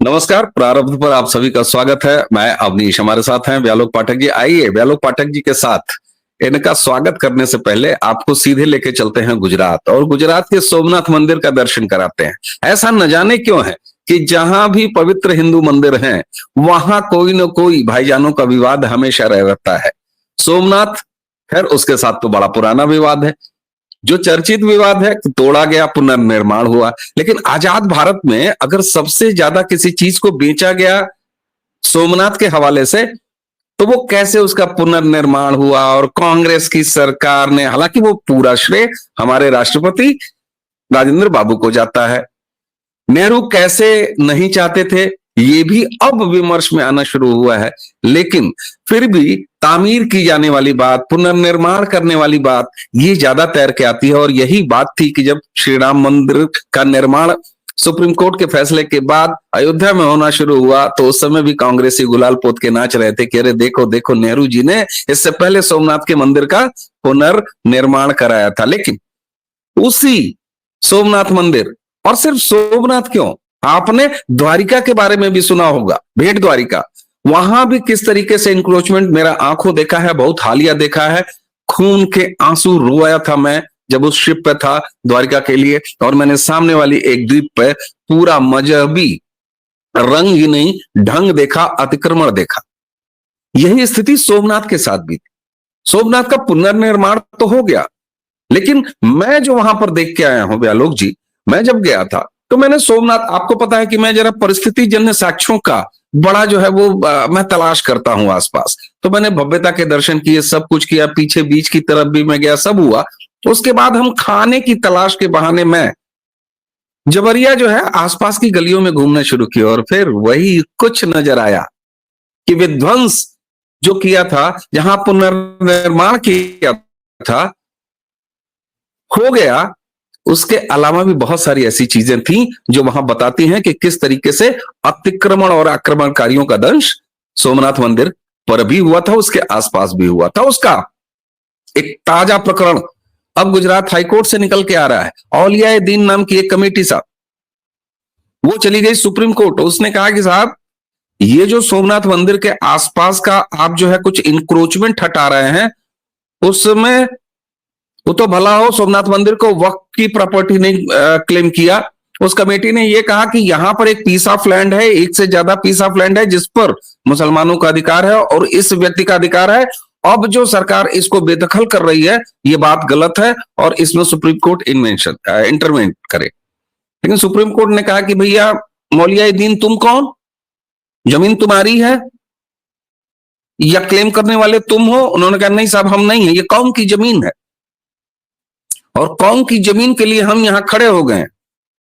नमस्कार। प्रारब्ध पर आप सभी का स्वागत है। मैं अवनीश, हमारे साथ हैं व्यालोक पाठक जी। आइए व्यालोक पाठक जी के साथ इनका स्वागत करने से पहले आपको सीधे लेके चलते हैं गुजरात, और गुजरात के सोमनाथ मंदिर का दर्शन कराते हैं। ऐसा न जाने क्यों है कि जहां भी पवित्र हिंदू मंदिर हैं वहां कोई न कोई भाईजानों का विवाद हमेशा रहता है। सोमनाथ, खैर उसके साथ तो बड़ा पुराना विवाद है। जो चर्चित विवाद है कि तोड़ा गया, पुनर्निर्माण हुआ। लेकिन आजाद भारत में अगर सबसे ज्यादा किसी चीज को बेचा गया सोमनाथ के हवाले से, तो वो कैसे उसका पुनर्निर्माण हुआ। और कांग्रेस की सरकार ने, हालांकि वो पूरा श्रेय हमारे राष्ट्रपति राजेंद्र बाबू को जाता है। नेहरू कैसे नहीं चाहते थे ये भी अब विमर्श में आना शुरू हुआ है। लेकिन फिर भी तामीर की जाने वाली बात, पुनर्निर्माण करने वाली बात, ये ज्यादा तैर के आती है। और यही बात थी कि जब श्री राम मंदिर का निर्माण सुप्रीम कोर्ट के फैसले के बाद अयोध्या में होना शुरू हुआ, तो उस समय भी कांग्रेसी गुलाल पोत के नाच रहे थे कि अरे देखो देखो, नेहरू जी ने इससे पहले सोमनाथ के मंदिर का पुनर्निर्माण कराया था। लेकिन उसी सोमनाथ मंदिर, और सिर्फ सोमनाथ क्यों, आपने द्वारिका के बारे में भी सुना होगा, भेंट द्वारिका। वहां भी किस तरीके से इंक्रोचमेंट मेरा आंखों देखा है, बहुत हालिया देखा है। खून के आंसू रोया था मैं जब उस शिप पे था द्वारिका के लिए, और मैंने सामने वाली एक द्वीप पे पूरा मजहबी रंग ही नहीं ढंग देखा, अतिक्रमण देखा। यही स्थिति सोमनाथ के साथ भी थी। सोमनाथ का पुनर्निर्माण तो हो गया, लेकिन मैं जो वहां पर देख के आया हूं व्यालोक जी, मैं जब गया था तो मैंने सोमनाथ, आपको पता है कि मैं जरा परिस्थिति जन्य साक्ष्यों का बड़ा जो है वो मैं तलाश करता हूं आसपास। तो मैंने भव्यता के दर्शन किए, सब कुछ किया, पीछे बीच की तरफ भी मैं गया, सब हुआ। तो उसके बाद हम खाने की तलाश के बहाने मैं जबरिया जो है आसपास की गलियों में घूमना शुरू किया, और फिर वही कुछ नजर आया कि विध्वंस जो किया था, जहां पुनर्निर्माण किया था, हो गया। उसके अलावा भी बहुत सारी ऐसी चीजें थी जो वहां बताती हैं कि किस तरीके से अतिक्रमण और आक्रमणकारियों का दंश सोमनाथ मंदिर पर भी हुआ था, उसके आसपास भी हुआ था। उसका एक ताजा प्रकरण अब गुजरात हाईकोर्ट से निकल के आ रहा है। औलिया दीन नाम की एक कमेटी साहब, वो चली गई सुप्रीम कोर्ट। उसने कहा कि साहब, ये जो सोमनाथ मंदिर के आसपास का आप जो है कुछ इंक्रोचमेंट हटा रहे हैं, उसमें वो तो भला हो, सोमनाथ मंदिर को वक्फ की प्रॉपर्टी नहीं क्लेम किया। उस कमेटी ने यह कहा कि यहां पर एक पीस ऑफ लैंड है, एक से ज्यादा पीस ऑफ लैंड है जिस पर मुसलमानों का अधिकार है और इस व्यक्ति का अधिकार है। अब जो सरकार इसको बेदखल कर रही है, ये बात गलत है और इसमें सुप्रीम कोर्ट इंटरवेंट करे। लेकिन सुप्रीम कोर्ट ने कहा कि भैया मौलिया दीन, तुम कौन, जमीन तुम्हारी है या क्लेम करने वाले तुम हो? उन्होंने कहा नहीं साहब, हम नहीं है, ये कौम की जमीन है और कौम की जमीन के लिए हम यहां खड़े हो गए।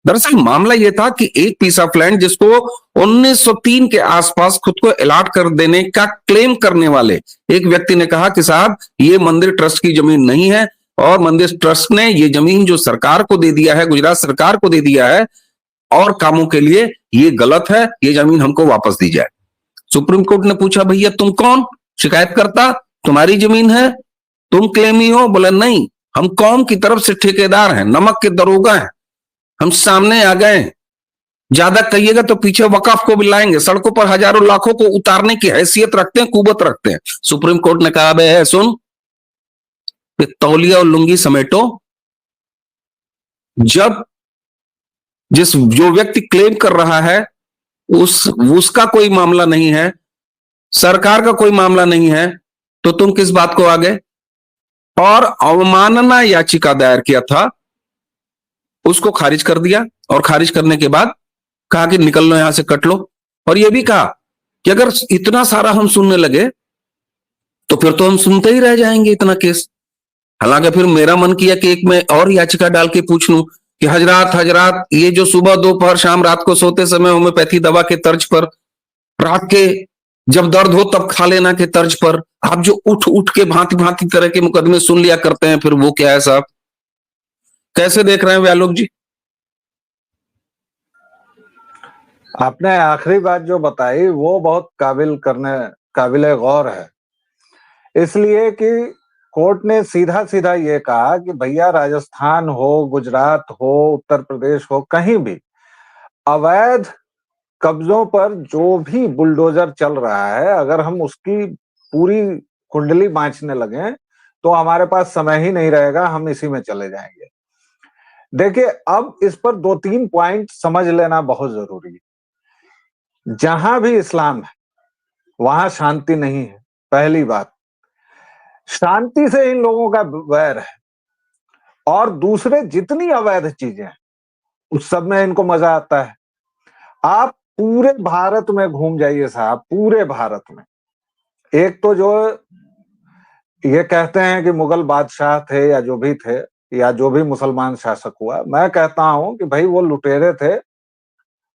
दरअसल मामला यह था कि एक पीस ऑफ लैंड जिसको 1903 के आसपास खुद को अलाट कर देने का क्लेम करने वाले एक व्यक्ति ने कहा कि साहब, ये मंदिर ट्रस्ट की जमीन नहीं है, और मंदिर ट्रस्ट ने ये जमीन जो सरकार को दे दिया है, गुजरात सरकार को दे दिया है और कामों के लिए, ये गलत है, ये जमीन हमको वापस दी जाए। सुप्रीम कोर्ट ने पूछा भैया तुम कौन, शिकायतकर्ता, तुम्हारी जमीन है, तुम क्लेमी हो? बोला नहीं, हम कौम की तरफ से ठेकेदार हैं, नमक के दरोगा हैं, हम सामने आ गए। ज्यादा कहिएगा तो पीछे वकाफ को भी लाएंगे, सड़कों पर हजारों लाखों को उतारने की हैसियत रखते हैं, कुवत रखते हैं। सुप्रीम कोर्ट ने कहा बे है सुन, तौलिया और लुंगी समेटो। जब जो व्यक्ति क्लेम कर रहा है उसका कोई मामला नहीं है, सरकार का कोई मामला नहीं है, तो तुम किस बात को आ गए? और अवमानना याचिका दायर किया था, उसको खारिज कर दिया, और खारिज करने के बाद कहा कि निकल लो यहां से, कट लो। और यह भी कहा कि अगर इतना सारा हम सुनने लगे तो फिर तो हम सुनते ही रह जाएंगे इतना केस। हालांकि फिर मेरा मन किया कि एक मैं और याचिका डाल के पूछ लूं कि हजरात हजरात, ये जो सुबह दोपहर शाम रात को सोते समय होम्योपैथी दवा के तर्ज पर, रात के जब दर्द हो तब खा लेना के तर्ज पर आप जो उठ उठ के भांति भांति तरह के मुकदमे सुन लिया करते हैं, फिर वो क्या है साहब? कैसे देख रहे हैं व्यालोक जी? आपने आखिरी बात जो बताई वो बहुत काबिल गौर है, इसलिए कि कोर्ट ने सीधा सीधा ये कहा कि भैया राजस्थान हो, गुजरात हो, उत्तर प्रदेश हो, कहीं भी अवैध कब्जों पर जो भी बुलडोजर चल रहा है, अगर हम उसकी पूरी कुंडली बांचने लगे तो हमारे पास समय ही नहीं रहेगा, हम इसी में चले जाएंगे। देखिए, अब इस पर 2-3 पॉइंट समझ लेना बहुत जरूरी है। जहां भी इस्लाम है वहां शांति नहीं है, पहली बात। शांति से इन लोगों का वैर है। और दूसरे, जितनी अवैध चीजें हैं उस सब में इनको मजा आता है। आप पूरे भारत में घूम जाइए साहब, पूरे भारत में। एक तो जो ये कहते हैं कि मुगल बादशाह थे या जो भी थे, या जो भी मुसलमान शासक हुआ, मैं कहता हूं कि भाई वो लुटेरे थे,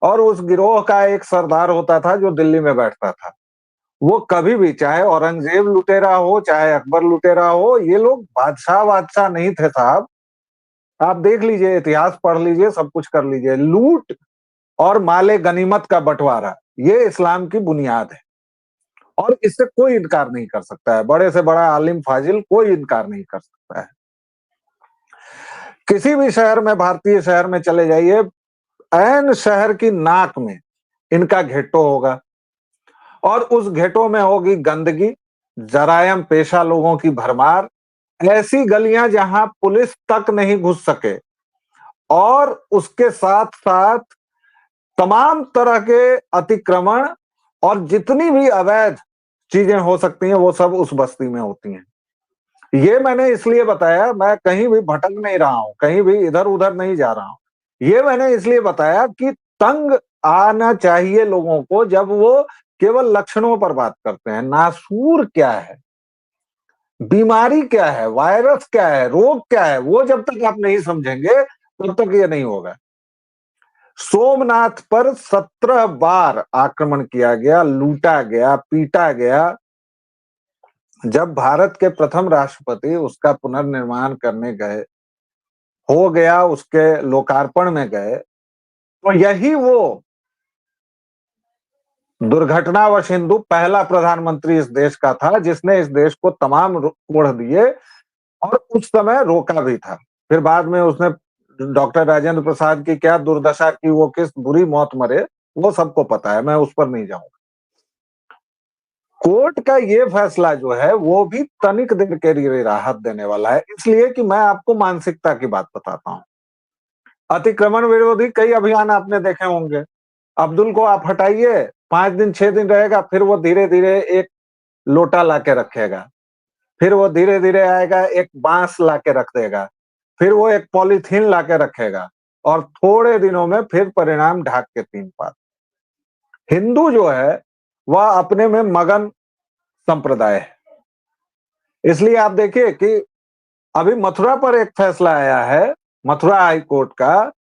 और उस गिरोह का एक सरदार होता था जो दिल्ली में बैठता था। वो कभी भी, चाहे औरंगजेब लुटेरा हो, चाहे अकबर लुटेरा हो, ये लोग बादशाह नहीं थे साहब। आप देख लीजिए, इतिहास पढ़ लीजिए, सब कुछ कर लीजिए। लूट और माले गनीमत का बंटवारा, ये इस्लाम की बुनियाद है, और इससे कोई इनकार नहीं कर सकता है। बड़े से बड़ा आलिम फाजिल कोई इनकार नहीं कर सकता है। किसी भी शहर में, भारतीय शहर में चले जाइए, ऐन शहर की नाक में इनका घेट्टो होगा, और उस घेटो में होगी गंदगी, जरायम पेशा लोगों की भरमार, ऐसी गलियां जहां पुलिस तक नहीं घुस सके, और उसके साथ साथ तमाम तरह के अतिक्रमण और जितनी भी अवैध चीजें हो सकती हैं वो सब उस बस्ती में होती हैं। ये मैंने इसलिए बताया, मैं कहीं भी भटक नहीं रहा हूं, कहीं भी इधर उधर नहीं जा रहा हूं। ये मैंने इसलिए बताया कि तंग आना चाहिए लोगों को जब वो केवल लक्षणों पर बात करते हैं। नासूर क्या है, बीमारी क्या है, वायरस क्या है, रोग क्या है, वो जब तक आप नहीं समझेंगे तब तक ये नहीं होगा। सोमनाथ पर 17 बार आक्रमण किया गया, लूटा गया, पीटा गया। जब भारत के प्रथम राष्ट्रपति उसका पुनर्निर्माण करने गए, हो गया, उसके लोकार्पण में गए, तो यही वो दुर्घटनावश हिंदू पहला प्रधानमंत्री इस देश का था जिसने इस देश को तमाम कोढ़ दिए, और उस समय रोका भी था। फिर बाद में उसने डॉक्टर राजेंद्र प्रसाद की क्या दुर्दशा की, वो किस बुरी मौत मरे, वो सबको पता है, मैं उस पर नहीं जाऊंगा। कोर्ट का ये फैसला जो है वो भी तनिक देर के लिए राहत देने वाला है, इसलिए कि मैं आपको मानसिकता की बात बताता हूं। अतिक्रमण विरोधी कई अभियान आपने देखे होंगे। अब्दुल को आप हटाइए, 5 दिन 6 दिन रहेगा, फिर वो धीरे धीरे एक लोटा लाके रखेगा, फिर वो धीरे धीरे आएगा, एक बांस लाके रख देगा, फिर वो एक पॉलीथीन लाके रखेगा, और थोड़े दिनों में फिर परिणाम ढाक के 3 पात। हिंदू जो है वह अपने में मगन संप्रदाय है। इसलिए आप देखिए कि अभी मथुरा पर एक फैसला आया है, मथुरा हाई कोर्ट का,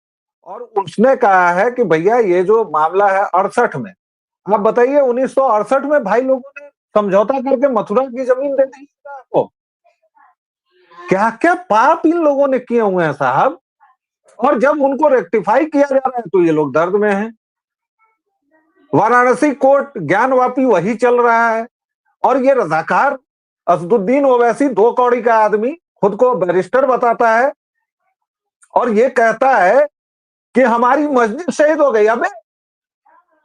और उसने कहा है कि भैया ये जो मामला है 68 में, आप बताइए 1968 में भाई लोगों ने समझौता करके मथुरा की जमीन दे दी आपको। क्या क्या पाप इन लोगों ने किए हुए हैं साहब, और जब उनको रेक्टिफाई किया जा रहा है तो ये लोग दर्द में हैं। वाराणसी कोर्ट ज्ञानवापी वही चल रहा है, और ये रजाकार असदुद्दीन ओवैसी 2 कौड़ी का आदमी खुद को बैरिस्टर बताता है, और ये कहता है कि हमारी मस्जिद शहीद हो गई। अबे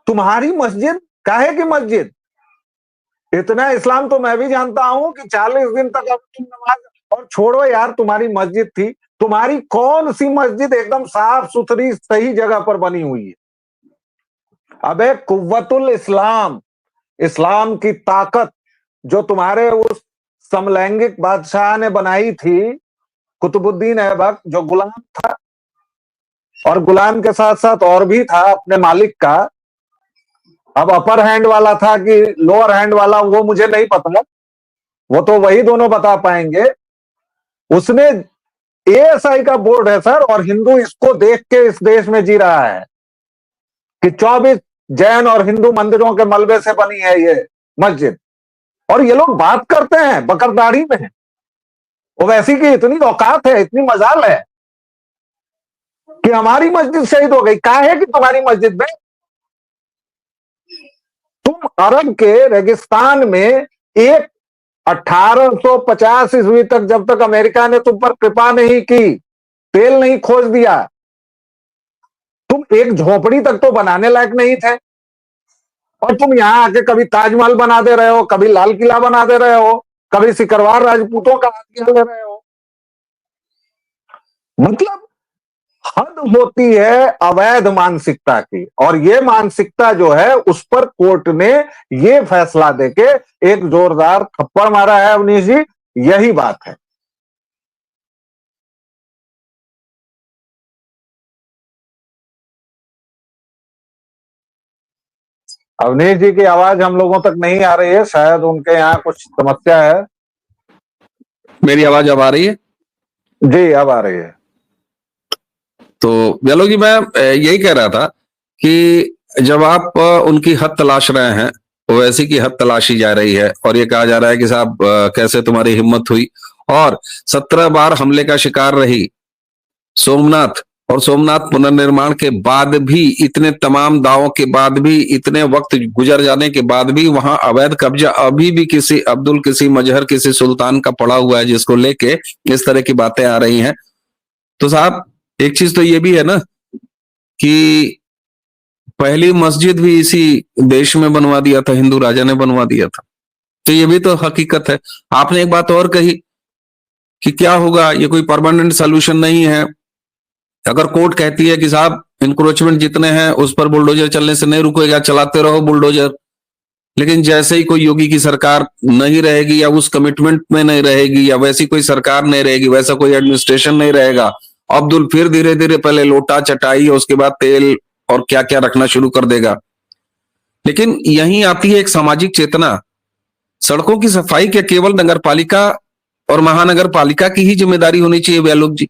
तुम्हारी मस्जिद, काहे की मस्जिद? इतना इस्लाम तो मैं भी जानता हूं कि 40 दिन तक अब तुम नमाज, और छोड़ो यार, तुम्हारी मस्जिद थी, तुम्हारी कौन सी मस्जिद एकदम साफ सुथरी सही जगह पर बनी हुई है? अबे कुव्वतुल इस्लाम, इस्लाम की ताकत जो तुम्हारे उस समलैंगिक बादशाह ने बनाई थी, कुतुबुद्दीन ऐबक, जो गुलाम था, और गुलाम के साथ साथ और भी था अपने मालिक का। अब अपर हैंड वाला था कि लोअर हैंड वाला, वो मुझे नहीं पता, वो तो वही दोनों बता पाएंगे। उसने एएसआई का बोर्ड है सर, और हिंदू इसको देख के इस देश में जी रहा है कि 24 जैन और हिंदू मंदिरों के मलबे से बनी है ये मस्जिद, और ये लोग बात करते हैं बकरदाढ़ी में। ओवैसी की इतनी औकात है, इतनी मजाल है कि हमारी मस्जिद शहीद हो गई। काहे कि तुम्हारी मस्जिद में तुम अरब के रेगिस्तान में एक 1850 ईस्वी तक, जब तक अमेरिका ने तुम पर कृपा नहीं की, तेल नहीं खोज दिया, तुम एक झोपड़ी तक तो बनाने लायक नहीं थे। और तुम यहाँ आके कभी ताजमहल बना दे रहे हो, कभी लाल किला बना दे रहे हो, कभी सिकरवार राजपूतों का हथियार ले रहे हो। मतलब हद होती है अवैध मानसिकता की, और ये मानसिकता जो है उस पर कोर्ट ने ये फैसला देके एक जोरदार थप्पड़ मारा है अवनीश जी, यही बात है। अवनीश जी की आवाज हम लोगों तक नहीं आ रही है, शायद उनके यहाँ कुछ समस्या है। मेरी आवाज अब आ रही है? जी अब आ रही है। तो व्यालोक जी, मैं यही कह रहा था कि जब आप उनकी हद तलाश रहे हैं, वैसी की हद तलाशी जा रही है, और ये कहा जा रहा है कि साहब कैसे तुम्हारी हिम्मत हुई, और 17 बार हमले का शिकार रही सोमनाथ, और सोमनाथ पुनर्निर्माण के बाद भी, इतने तमाम दावों के बाद भी, इतने वक्त गुजर जाने के बाद भी वहां अवैध कब्जा अभी भी किसी अब्दुल, किसी मजहर, किसी सुल्तान का पड़ा हुआ है, जिसको लेके इस तरह की बातें आ रही हैं। तो साहब एक चीज तो ये भी है ना कि पहली मस्जिद भी इसी देश में बनवा दिया था, हिंदू राजा ने बनवा दिया था। तो ये भी तो हकीकत है। आपने एक बात और कही कि क्या होगा, ये कोई परमानेंट सोल्यूशन नहीं है। अगर कोर्ट कहती है कि साहब इंक्रोचमेंट जितने हैं उस पर बुलडोजर चलने से नहीं रुकेगा, चलाते रहो बुलडोजर, लेकिन जैसे ही कोई योगी की सरकार नहीं रहेगी, या उस कमिटमेंट में नहीं रहेगी, या वैसी कोई सरकार नहीं रहेगी, वैसा कोई एडमिनिस्ट्रेशन नहीं रहेगा, अब्दुल फिर धीरे धीरे पहले लोटा चटाई, उसके बाद तेल और क्या क्या रखना शुरू कर देगा। लेकिन यहीं आती है एक सामाजिक चेतना। सड़कों की सफाई क्या केवल नगर पालिका और महानगर पालिका की ही जिम्मेदारी होनी चाहिए व्यालोक जी?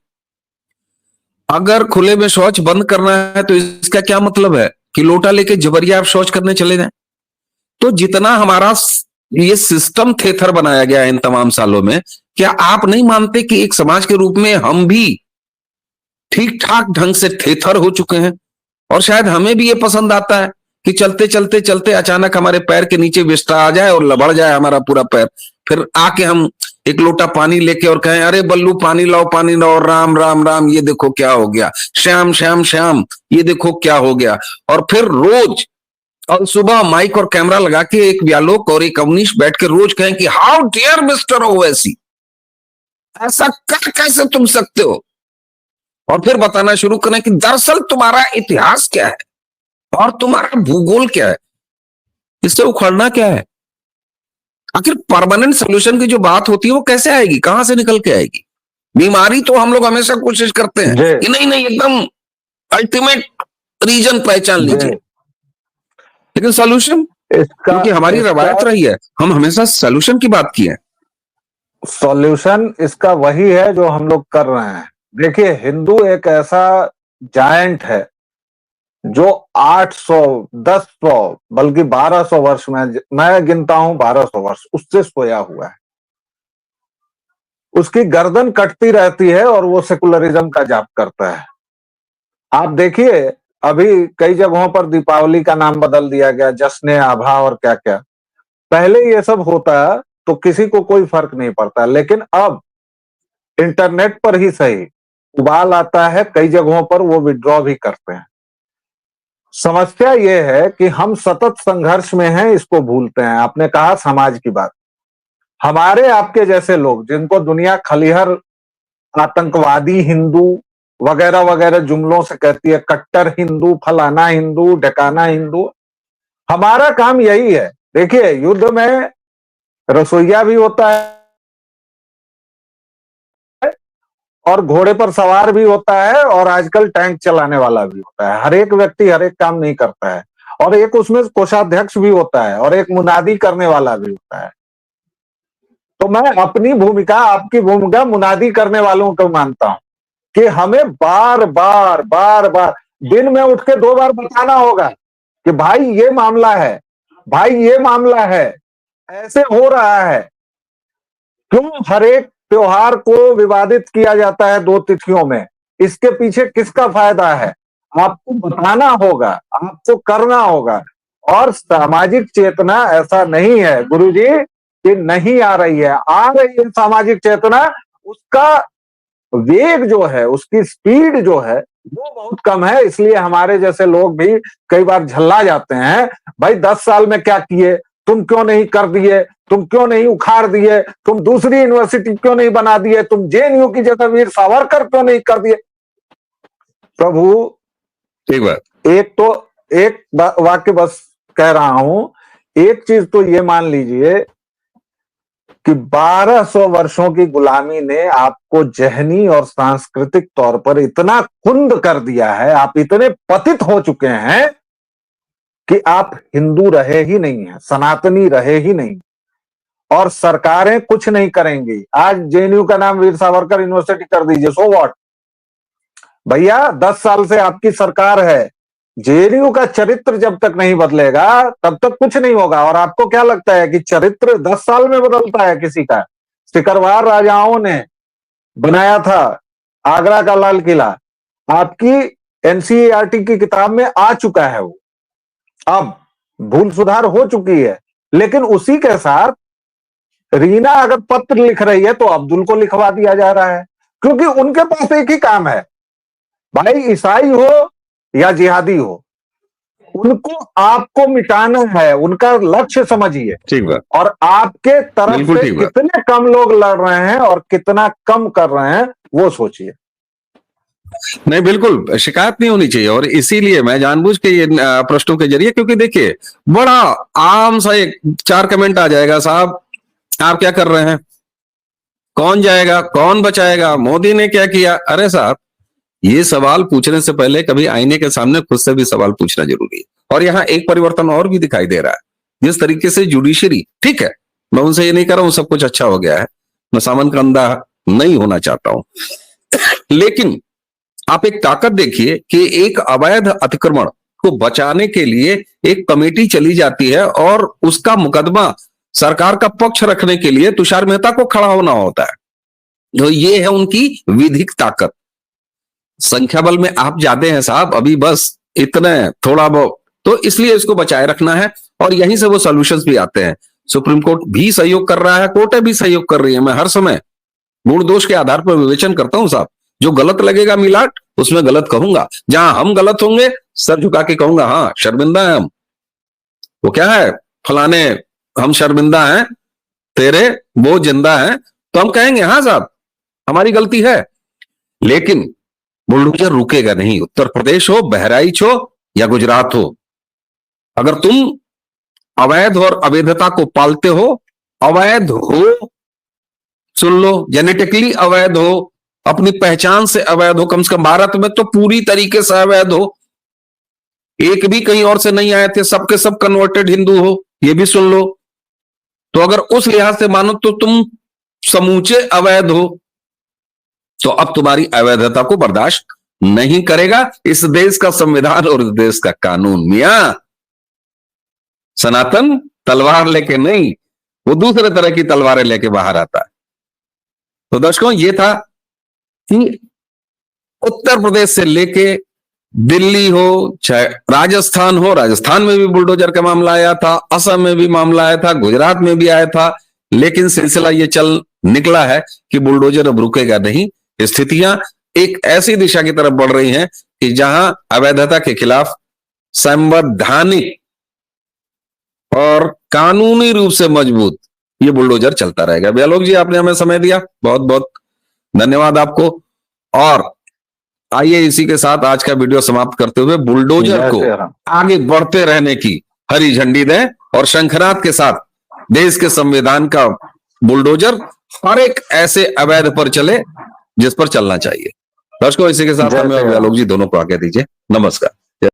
अगर खुले में शौच बंद करना है तो इसका क्या मतलब है कि लोटा लेके जबरिया आप शौच करने चले जाएं? तो जितना हमारा ये सिस्टम थेथर बनाया गया है इन तमाम सालों में, क्या आप नहीं मानते कि एक समाज के रूप में हम भी ठीक ठाक ढंग से थेथर हो चुके हैं? और शायद हमें भी ये पसंद आता है कि चलते चलते चलते अचानक हमारे पैर के नीचे विष्ठा आ जाए और लबड़ जाए हमारा पूरा पैर, फिर आके हम एक लोटा पानी लेके और कहें अरे बल्लू पानी लाओ, पानी लाओ, राम राम राम, ये देखो क्या हो गया, श्याम श्याम श्याम, ये देखो क्या हो गया। और फिर रोज और सुबह माइक और कैमरा लगा के एक व्यालोक और एक अवनीश बैठ के रोज कहें कि हाउ डियर मिस्टर ओवैसी, ऐसा कर कैसे तुम सकते हो, और फिर बताना शुरू करें कि दरअसल तुम्हारा इतिहास क्या है और तुम्हारा भूगोल क्या है, इससे उखड़ना क्या है। आखिर परमानेंट सोल्यूशन की जो बात होती है वो कैसे आएगी, कहां से निकल के आएगी? बीमारी तो हम लोग हमेशा कोशिश करते हैं कि नहीं नहीं एकदम अल्टीमेट रीजन पहचान लीजिए, लेकिन सोल्यूशन, क्योंकि हमारी रवायत रही है, हम हमेशा सोल्यूशन की बात की है। सॉल्यूशन इसका वही है जो हम लोग कर रहे हैं। देखिए, हिंदू एक ऐसा जायंट है जो 800, 1000 बल्कि 1200 वर्ष में, मैं गिनता हूं 1200 वर्ष उससे सोया हुआ है। उसकी गर्दन कटती रहती है और वो सेकुलरिज्म का जाप करता है। आप देखिए, अभी कई जगहों पर दीपावली का नाम बदल दिया गया, जश्न आभा और क्या क्या। पहले ये सब होता तो किसी को कोई फर्क नहीं पड़ता, लेकिन अब इंटरनेट पर ही सही उबाल आता है, कई जगहों पर वो विड्रॉ भी करते हैं। समस्या ये है कि हम सतत संघर्ष में हैं, इसको भूलते हैं। आपने कहा समाज की बात, हमारे आपके जैसे लोग जिनको दुनिया खलिहर आतंकवादी हिंदू वगैरह वगैरह जुमलों से कहती है, कट्टर हिंदू, फलाना हिंदू, ढकाना हिंदू, हमारा काम यही है। देखिए, युद्ध में रसोईया भी होता है और घोड़े पर सवार भी होता है और आजकल टैंक चलाने वाला भी होता है। हर एक व्यक्ति हर एक काम नहीं करता है, और एक उसमें कोषाध्यक्ष भी होता है और एक मुनादी करने वाला भी होता है। तो मैं अपनी भूमिका, आपकी भूमिका मुनादी करने वालों को मानता हूं कि हमें बार बार बार बार दिन में उठ के 2 बार बताना होगा कि भाई ये मामला है, भाई ये मामला है, ऐसे हो रहा है। क्यों हर एक त्योहार को विवादित किया जाता है 2 तिथियों में, इसके पीछे किसका फायदा है? आपको बताना होगा, आपको करना होगा। और सामाजिक चेतना ऐसा नहीं है गुरुजी कि नहीं आ रही है, आ रही है सामाजिक चेतना। उसका वेग जो है, उसकी स्पीड जो है वो बहुत कम है। इसलिए हमारे जैसे लोग भी कई बार झल्ला जाते हैं, भाई 10 साल में क्या किए, तुम क्यों नहीं कर दिए, तुम क्यों नहीं उखाड़ दिए, तुम दूसरी यूनिवर्सिटी क्यों नहीं बना दिए, तुम जेएनयू की जगह वीर सावरकर क्यों नहीं कर दिए। प्रभु ठीक बात, एक वाक्य बस कह रहा हूं, एक चीज तो ये मान लीजिए कि 1200 वर्षों की गुलामी ने आपको जहनी और सांस्कृतिक तौर पर इतना कुंद कर दिया है, आप इतने पतित हो चुके हैं कि आप हिंदू रहे ही नहीं है, सनातनी रहे ही नहीं, और सरकारें कुछ नहीं करेंगी। आज जेएनयू का नाम वीर सावरकर यूनिवर्सिटी कर दीजिए, सो व्हाट भैया, 10 साल से आपकी सरकार है। जेएनयू का चरित्र जब तक नहीं बदलेगा तब तक कुछ नहीं होगा। और आपको क्या लगता है कि चरित्र 10 साल में बदलता है किसी का? सिकरवार राजाओं ने बनाया था आगरा का लाल किला, आपकी एनसीईआरटी की किताब में आ चुका है वो, अब भूल सुधार हो चुकी है। लेकिन उसी के साथ रीना अगर पत्र लिख रही है तो अब्दुल को लिखवा दिया जा रहा है, क्योंकि उनके पास एक ही काम है, भाई ईसाई हो या जिहादी हो, उनको आपको मिटाना है, उनका लक्ष्य समझिए। ठीक बात, और आपके तरफ बिल्कुल से ठीक बात। कितने कम लोग लड़ रहे हैं और कितना कम कर रहे हैं वो सोचिए। नहीं, बिल्कुल शिकायत नहीं होनी चाहिए। और इसीलिए मैं जानबूझ के ये प्रश्नों के जरिए, क्योंकि देखिए बड़ा आम सा एक 4 कमेंट आ जाएगा, साहब आप क्या कर रहे हैं, कौन जाएगा, कौन बचाएगा, मोदी ने क्या किया। अरे साहब, ये सवाल पूछने से पहले कभी आईने के सामने खुद से भी सवाल पूछना जरूरी है। और यहाँ एक परिवर्तन और भी दिखाई दे रहा है, जिस तरीके से जुडिशरी, ठीक है मैं उनसे ये नहीं कर रहा हूं सब कुछ अच्छा हो गया है, मैं सामन का अंधा नहीं होना चाहता हूं, लेकिन आप एक ताकत देखिए कि एक अवैध अतिक्रमण को बचाने के लिए एक कमेटी चली जाती है और उसका मुकदमा सरकार का पक्ष रखने के लिए तुषार मेहता को खड़ा होना होता है। तो ये है उनकी विधिक ताकत। संख्या बल में आप ज्यादा हैं साहब, अभी बस इतने थोड़ा बहुत, तो इसलिए इसको बचाए रखना है। और यहीं से वो सॉल्यूशंस भी आते हैं। सुप्रीम कोर्ट भी सहयोग कर रहा है, कोर्टें भी सहयोग कर रही है। मैं हर समय गुण दोष के आधार पर विवेचन करता हूं साहब, जो गलत लगेगा मिलाट उसमें गलत कहूंगा, जहां हम गलत होंगे सर झुका के कहूंगा हाँ शर्मिंदा है हम, वो क्या है फलाने, हम शर्मिंदा हैं, तेरे वो जिंदा है, तो हम कहेंगे हाँ साहब हमारी गलती है। लेकिन बुलडोजर रुकेगा नहीं, उत्तर प्रदेश हो, बहराइच हो या गुजरात हो, अगर तुम अवैध और अवैधता को पालते हो, अवैध हो, सुन लो, जेनेटिकली अवैध हो, अपनी पहचान से अवैध हो, कम से कम भारत में तो पूरी तरीके से अवैध हो, एक भी कहीं और से नहीं आए थे, सबके सब कन्वर्टेड हिंदू हो, ये भी सुन लो, तो अगर उस लिहाज से मानो तो तुम समूचे अवैध हो, तो अब तुम्हारी अवैधता को बर्दाश्त नहीं करेगा इस देश का संविधान और इस देश का कानून। मियां सनातन तलवार लेके नहीं, वो दूसरे तरह की तलवारें लेके बाहर आता है। तो दर्शकों, ये था कि उत्तर प्रदेश से लेके दिल्ली हो, चाहे राजस्थान हो, राजस्थान में भी बुलडोजर का मामला आया था, असम में भी मामला आया था, गुजरात में भी आया था, लेकिन सिलसिला ये चल निकला है कि बुलडोजर अब रुकेगा नहीं। स्थितियां एक ऐसी दिशा की तरफ बढ़ रही हैं कि जहां अवैधता के खिलाफ संवैधानिक और कानूनी रूप से मजबूत ये बुलडोजर चलता रहेगा। ब्यालोक जी, आपने हमें समय दिया, बहुत बहुत धन्यवाद आपको। और आइए इसी के साथ आज का वीडियो समाप्त करते हुए बुलडोजर को आगे बढ़ते रहने की हरी झंडी दें और शंखनाद के साथ देश के संविधान का बुलडोजर हर एक ऐसे अवैध पर चले जिस पर चलना चाहिए। दर्शकों, इसी के साथ हमें और ब्यालोक जी दोनों को आज्ञा दीजिए। नमस्कार।